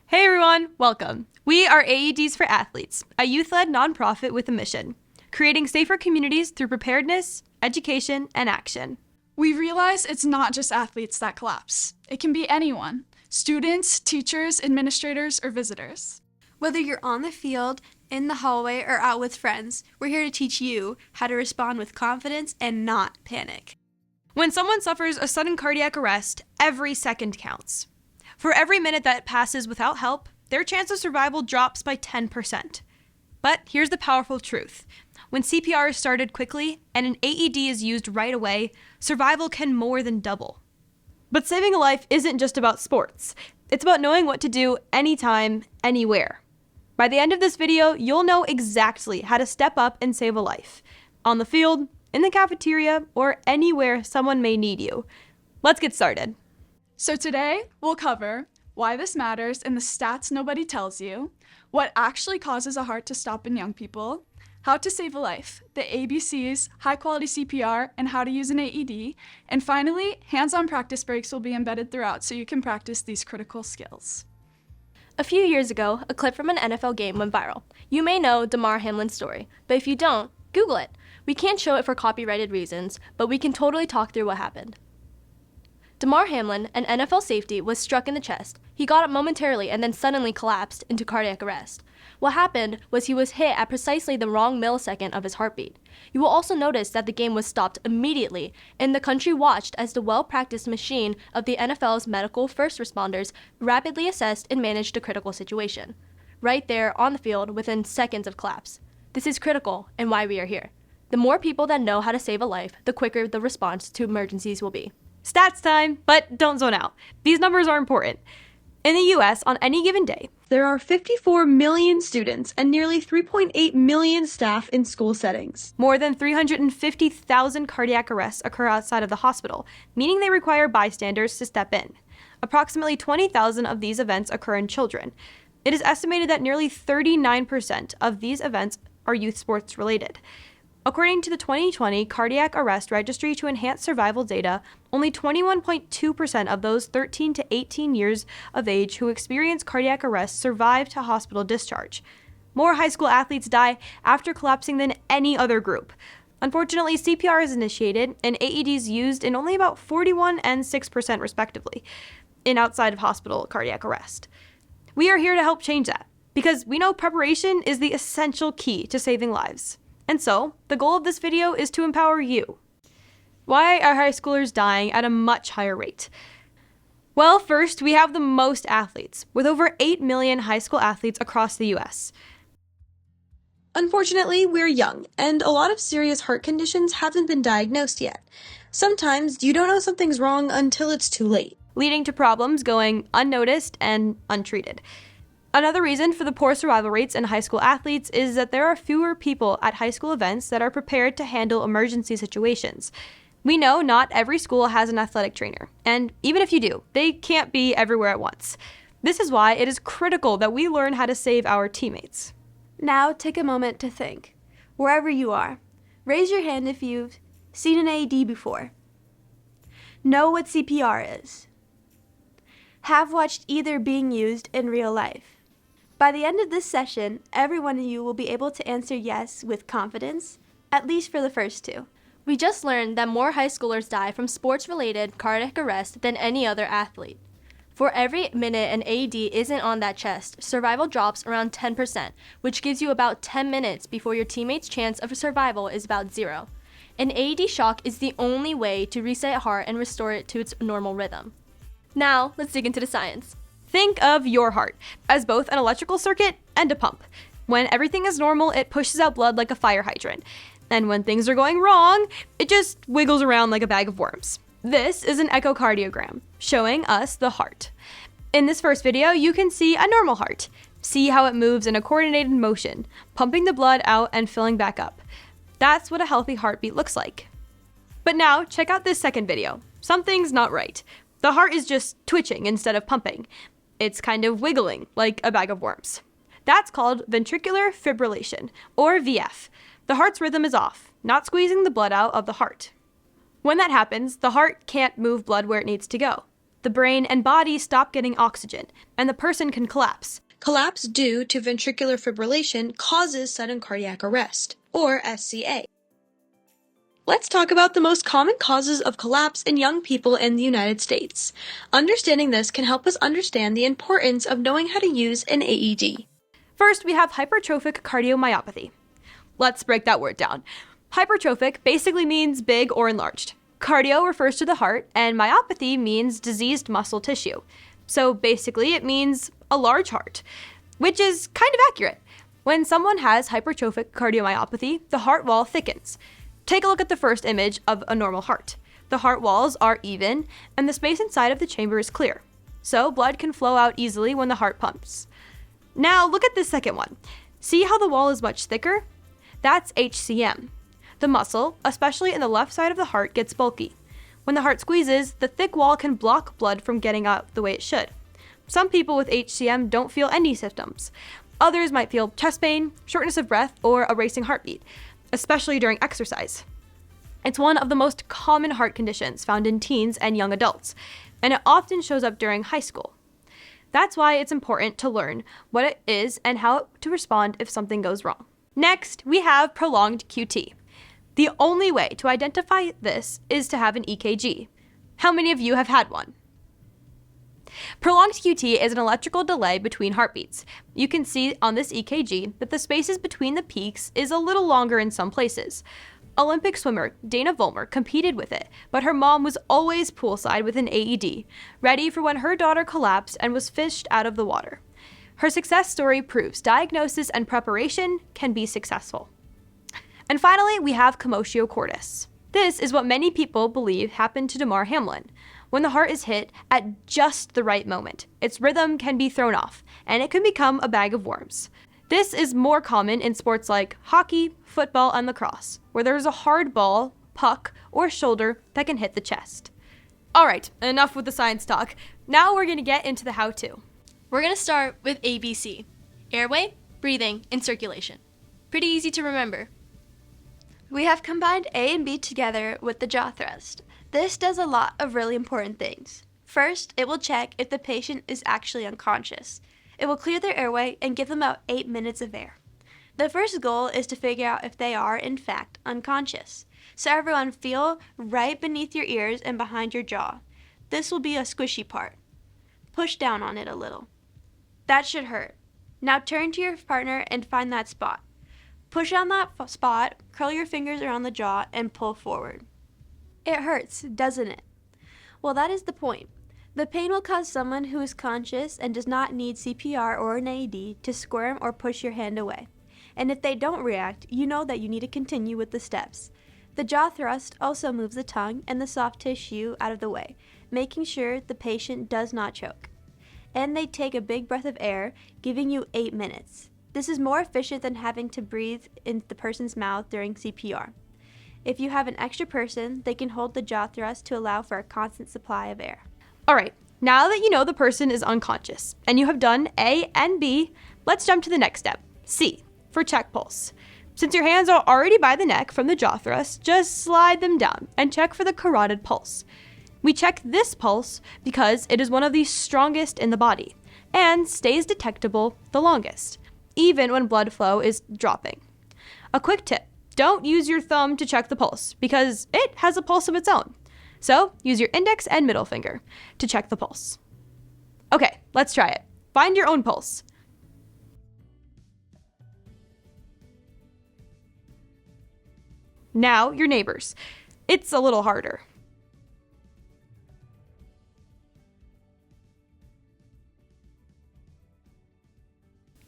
Hey everyone, welcome. We are AEDs for Athletes, a youth-led nonprofit with a mission, creating safer communities through preparedness, education, and action. We realize it's not just athletes that collapse. It can be anyone: students, teachers, administrators, or visitors. Whether you're on the field, in the hallway, or out with friends, we're here to teach you how to respond with confidence and not panic. When someone suffers a sudden cardiac arrest, every second counts. For every minute that passes without help, their chance of survival drops by 10%. But here's the powerful truth. When CPR is started quickly and an AED is used right away, survival can more than double. But saving a life isn't just about sports. It's about knowing what to do anytime, anywhere. By the end of this video, you'll know exactly how to step up and save a life. On the field, in the cafeteria, or anywhere someone may need you. Let's get started. So today, we'll cover why this matters in the stats nobody tells you, what actually causes a heart to stop in young people, how to save a life, the ABCs, high-quality CPR, and how to use an AED, and finally, hands-on practice breaks will be embedded throughout so you can practice these critical skills. A few years ago, a clip from an NFL game went viral. You may know Damar Hamlin's story, but if you don't, Google it. We can't show it for copyrighted reasons, but we can totally talk through what happened. Damar Hamlin, an NFL safety, was struck in the chest. He got up momentarily and then suddenly collapsed into cardiac arrest. What happened was he was hit at precisely the wrong millisecond of his heartbeat. You will also notice that the game was stopped immediately, and the country watched as the well-practiced machine of the NFL's medical first responders rapidly assessed and managed a critical situation. Right there on the field within seconds of collapse. This is critical and why we are here. The more people that know how to save a life, the quicker the response to emergencies will be. Stats time, but don't zone out. These numbers are important. In the US, on any given day, there are 54 million students and nearly 3.8 million staff in school settings. More than 350,000 cardiac arrests occur outside of the hospital, meaning they require bystanders to step in. Approximately 20,000 of these events occur in children. It is estimated that nearly 39% of these events are youth sports related. According to the 2020 Cardiac Arrest Registry to Enhance Survival data, only 21.2% of those 13 to 18 years of age who experience cardiac arrest survive to hospital discharge. More high school athletes die after collapsing than any other group. Unfortunately, CPR is initiated and AEDs used in only about 41% and 6% respectively in outside of hospital cardiac arrest. We are here to help change that because we know preparation is the essential key to saving lives. And so, the goal of this video is to empower you. Why are high schoolers dying at a much higher rate? Well, first, we have the most athletes, with over 8 million high school athletes across the US. Unfortunately, we're young, and a lot of serious heart conditions haven't been diagnosed yet. Sometimes, you don't know something's wrong until it's too late, leading to problems going unnoticed and untreated. Another reason for the poor survival rates in high school athletes is that there are fewer people at high school events that are prepared to handle emergency situations. We know not every school has an athletic trainer, and even if you do, they can't be everywhere at once. This is why it is critical that we learn how to save our teammates. Now take a moment to think. Wherever you are, raise your hand if you've seen an AED before. Know what CPR is. Have watched either being used in real life. By the end of this session, every one of you will be able to answer yes with confidence, at least for the first two. We just learned that more high schoolers die from sports-related cardiac arrest than any other athlete. For every minute an AED isn't on that chest, survival drops around 10%, which gives you about 10 minutes before your teammate's chance of survival is about 0. An AED shock is the only way to reset a heart and restore it to its normal rhythm. Now, let's dig into the science. Think of your heart as both an electrical circuit and a pump. When everything is normal, it pushes out blood like a fire hydrant. And when things are going wrong, it just wiggles around like a bag of worms. This is an echocardiogram showing us the heart. In this first video, you can see a normal heart. See how it moves in a coordinated motion, pumping the blood out and filling back up. That's what a healthy heartbeat looks like. But now, check out this second video. Something's not right. The heart is just twitching instead of pumping. It's kind of wiggling like a bag of worms. That's called ventricular fibrillation, or VF. The heart's rhythm is off, not squeezing the blood out of the heart. When that happens, the heart can't move blood where it needs to go. The brain and body stop getting oxygen, and the person can collapse. Collapse due to ventricular fibrillation causes sudden cardiac arrest, or SCA. Let's talk about the most common causes of collapse in young people in the United States. Understanding this can help us understand the importance of knowing how to use an AED. First, we have hypertrophic cardiomyopathy. Let's break that word down. Hypertrophic basically means big or enlarged. Cardio refers to the heart, and myopathy means diseased muscle tissue. So basically, it means a large heart, which is kind of accurate. When someone has hypertrophic cardiomyopathy, the heart wall thickens. Take a look at the first image of a normal heart. The heart walls are even, and the space inside of the chamber is clear. So blood can flow out easily when the heart pumps. Now look at this second one. See how the wall is much thicker? That's HCM. The muscle, especially in the left side of the heart, gets bulky. When the heart squeezes, the thick wall can block blood from getting out the way it should. Some people with HCM don't feel any symptoms. Others might feel chest pain, shortness of breath, or a racing heartbeat, especially during exercise. It's one of the most common heart conditions found in teens and young adults, and it often shows up during high school. That's why it's important to learn what it is and how to respond if something goes wrong. Next, we have prolonged QT. The only way to identify this is to have an EKG. How many of you have had one? Prolonged QT is an electrical delay between heartbeats. You can see on this EKG that the spaces between the peaks is a little longer in some places. Olympic swimmer Dana Vollmer competed with it, but her mom was always poolside with an AED, ready for when her daughter collapsed and was fished out of the water. Her success story proves diagnosis and preparation can be successful. And finally, we have commotio cordis. This is what many people believe happened to Damar Hamlin. When the heart is hit at just the right moment, its rhythm can be thrown off, and it can become a bag of worms. This is more common in sports like hockey, football, and lacrosse, where there is a hard ball, puck, or shoulder that can hit the chest. Alright, enough with the science talk. Now we're going to get into the how-to. We're going to start with ABC: airway, breathing, and circulation. Pretty easy to remember. We have combined A and B together with the jaw thrust. This does a lot of really important things. First, it will check if the patient is actually unconscious. It will clear their airway and give them about 8 minutes of air. The first goal is to figure out if they are, in fact, unconscious. So everyone feel right beneath your ears and behind your jaw. This will be a squishy part. Push down on it a little. That should hurt. Now turn to your partner and find that spot. Push on that spot, curl your fingers around the jaw, and pull forward. It hurts, doesn't it? Well, that is the point. The pain will cause someone who is conscious and does not need CPR or an AED to squirm or push your hand away. And if they don't react, you know that you need to continue with the steps. The jaw thrust also moves the tongue and the soft tissue out of the way, making sure the patient does not choke. And they take a big breath of air, giving you 8 minutes. This is more efficient than having to breathe in the person's mouth during CPR. If you have an extra person, they can hold the jaw thrust to allow for a constant supply of air. Alright, now that you know the person is unconscious, and you have done A and B, let's jump to the next step, C, for check pulse. Since your hands are already by the neck from the jaw thrust, just slide them down and check for the carotid pulse. We check this pulse because it is one of the strongest in the body, and stays detectable the longest, even when blood flow is dropping. A quick tip, don't use your thumb to check the pulse because it has a pulse of its own. So use your index and middle finger to check the pulse. Okay, let's try it. Find your own pulse. Now your neighbor's. It's a little harder.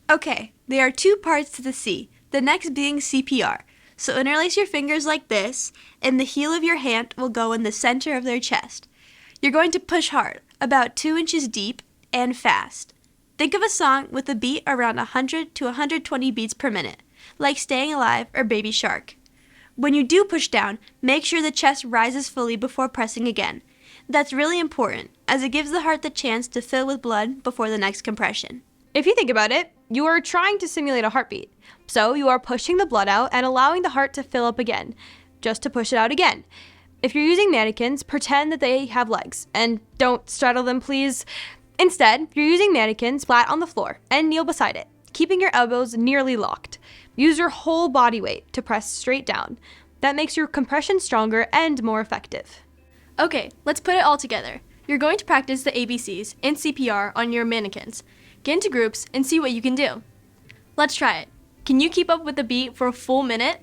Okay, there are 2 parts to the C, the next being CPR. So interlace your fingers like this, and the heel of your hand will go in the center of their chest. You're going to push hard, about 2 inches deep, and fast. Think of a song with a beat around 100 to 120 beats per minute, like Staying Alive or Baby Shark. When you do push down, make sure the chest rises fully before pressing again. That's really important, as it gives the heart the chance to fill with blood before the next compression. If you think about it, you are trying to simulate a heartbeat. So you are pushing the blood out and allowing the heart to fill up again, just to push it out again. If you're using mannequins, pretend that they have legs, and don't straddle them, please. Instead, you're using mannequins flat on the floor and kneel beside it, keeping your elbows nearly locked. Use your whole body weight to press straight down. That makes your compression stronger and more effective. Okay, let's put it all together. You're going to practice the ABCs and CPR on your mannequins. Get into groups and see what you can do. Let's try it. Can you keep up with the beat for a full minute?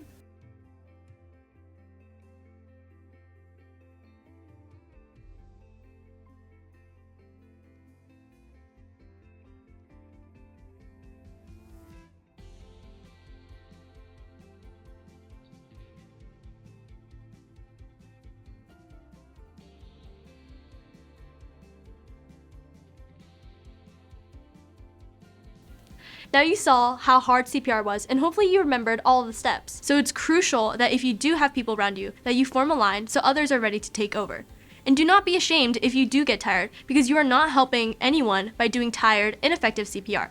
Now you saw how hard CPR was, and hopefully you remembered all of the steps. So it's crucial that if you do have people around you, that you form a line so others are ready to take over. And do not be ashamed if you do get tired, because you are not helping anyone by doing tired, ineffective CPR.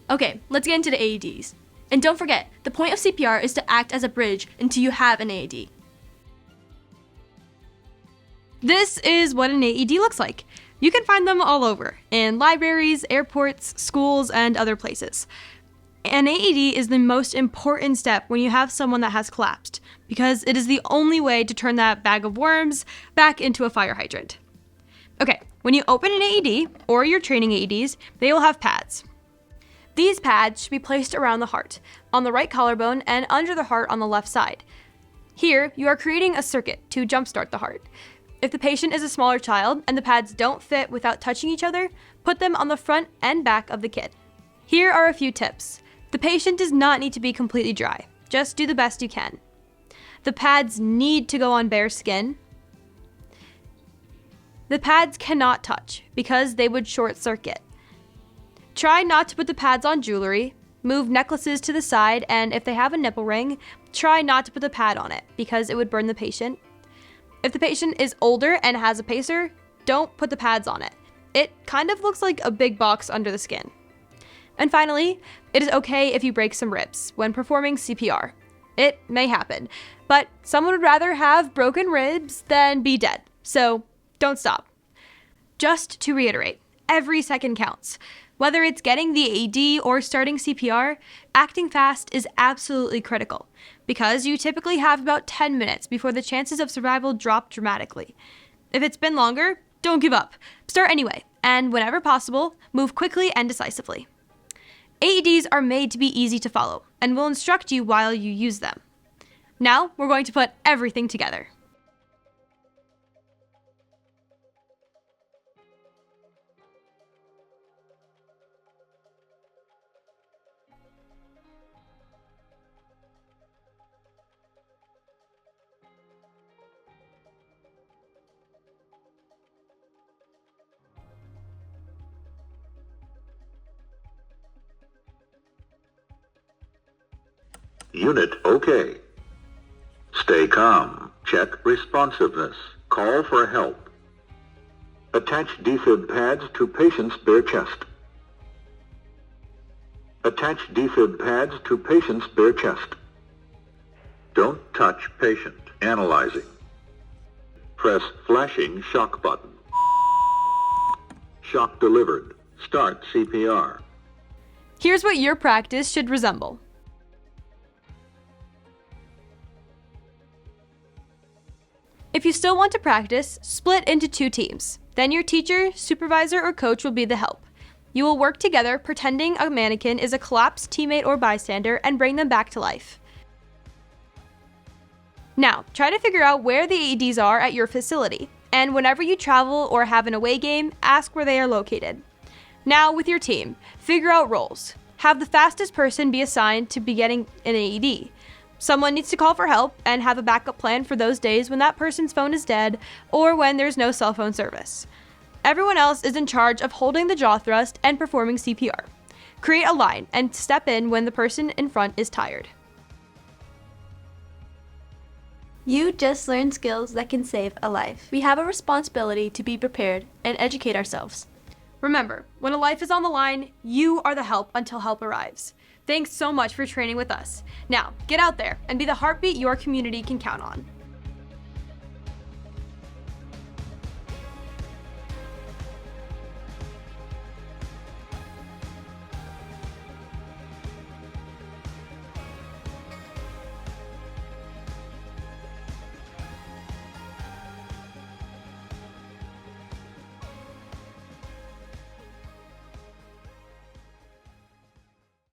Okay, let's get into the AEDs. And don't forget, the point of CPR is to act as a bridge until you have an AED. This is what an AED looks like. You can find them all over, in libraries, airports, schools, and other places. An AED is the most important step when you have someone that has collapsed, because it is the only way to turn that bag of worms back into a fire hydrant. Okay, when you open an AED, or you're training AEDs, they will have pads. These pads should be placed around the heart, on the right collarbone, and under the heart on the left side. Here, you are creating a circuit to jumpstart the heart. If the patient is a smaller child and the pads don't fit without touching each other, put them on the front and back of the kit. Here are a few tips. The patient does not need to be completely dry. Just do the best you can. The pads need to go on bare skin. The pads cannot touch because they would short circuit. Try not to put the pads on jewelry. Move necklaces to the side, and if they have a nipple ring, try not to put the pad on it because it would burn the patient. If the patient is older and has a pacer, don't put the pads on it. It kind of looks like a big box under the skin. And finally, it is okay if you break some ribs when performing CPR. It may happen, but someone would rather have broken ribs than be dead, so don't stop. Just to reiterate, every second counts. Whether it's getting the AED or starting CPR, acting fast is absolutely critical, because you typically have about 10 minutes before the chances of survival drop dramatically. If it's been longer, don't give up. Start anyway, and whenever possible, move quickly and decisively. AEDs are made to be easy to follow, and will instruct you while you use them. Now, we're going to put everything together. Unit OK. Stay calm. Check responsiveness. Call for help. Attach defib pads to patient's bare chest. Attach defib pads to patient's bare chest. Don't touch patient. Analyzing. Press flashing shock button. Shock delivered. Start CPR. Here's what your practice should resemble. If you still want to practice, split into 2 teams. Then your teacher, supervisor, or coach will be the help. You will work together pretending a mannequin is a collapsed teammate or bystander and bring them back to life. Now, try to figure out where the AEDs are at your facility, and whenever you travel or have an away game, ask where they are located. Now, with your team, figure out roles. Have the fastest person be assigned to be getting an AED. Someone needs to call for help and have a backup plan for those days when that person's phone is dead or when there's no cell phone service. Everyone else is in charge of holding the jaw thrust and performing CPR. Create a line and step in when the person in front is tired. You just learned skills that can save a life. We have a responsibility to be prepared and educate ourselves. Remember, when a life is on the line, you are the help until help arrives. Thanks so much for training with us. Now, get out there and be the heartbeat your community can count on.